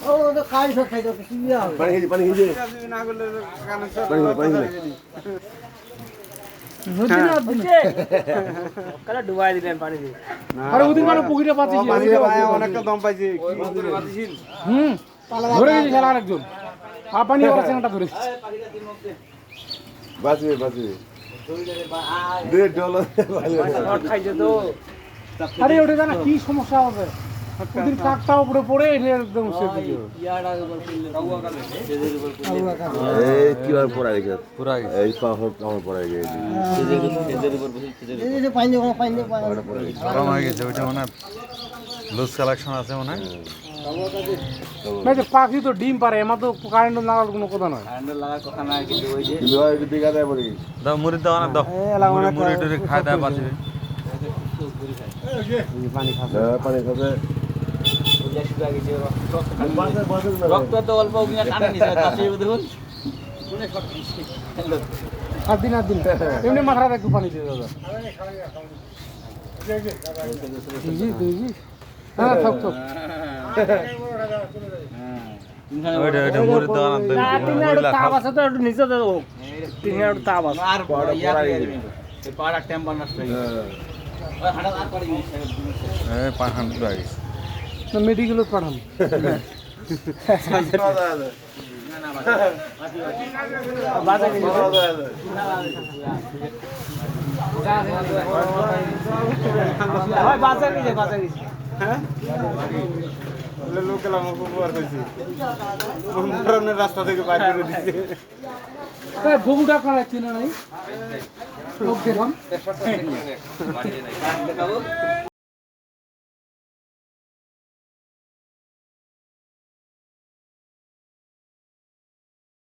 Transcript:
ও তো কাজ সব খাইতো কি হবে পানি খেয়ে না করলে নদী না দিছে কালা ডুবাই দিলেন পানি দিয়ে আরে ওদিন মানে পুকুরে পাচ্ছিস অনেকটা দম পাইছি ধরে গেছি খেলা আরেকজন পানি ওরা চেঙ্গাটা ধরেছি বাঁচবে দে ডলার শর্ট খাইছে তো আরে ওটা জানা কি সমস্যা হবে প্রতিদিন কাকটা উপরে পড়ে এলে একদম সে দিকে ইয়াড়া উপর ফেললে কাউয়া কালে সেদের উপর এই কি আর পড়া গেছে পুরা এই পাহাড় আমার পড়া গেছে সেদের উপর বসে সেদের এই যে পানি গরম হয়ে গেছে ওইটা মনে হয় লুজ কালেকশন আছে মনে হয় না যে পাখি তো ডিম পারে এমা তো কারেন্ট লাগার কোনো কথা নয় হ্যান্ডেল লাগার কথা না কিন্তু ওই যে দিঘা দেয় পড়ে দাও মুড়ি দাও না দাও মুড়ি টুড়ি খায় দেয় বাঁচবে পানি খাবে পানি খাবে ওইটা শুকা গেছে রক্ত তো অল্প উগিয়া টানে নিছে পাশে দেখুন কোনে শর্ট দিছে আর দিন এমনি মাথাটা একটু পানি দিয়ে দাদা হ্যাঁ থাক ওইটা মুড়ি দাও না না তিন একটু তাপ আছে তো একটু নিচে দাও তিন একটু তাপ আছে আর এই পাড়া টেম্পার নষ্ট হয়ে গেছে ওই হাঁটা আর পারি এই পাখান পুরা গেছে মেডিকেলত পাঠাম বাজা গেছে ভাই বাজা গেছে হ্যাঁ লোক গেলাম উপহার হয়েছি রাস্তা থেকে বাইরে করে দিচ্ছে বগুড়া কারা চেনা নাই লোক গেলাম দেখাবো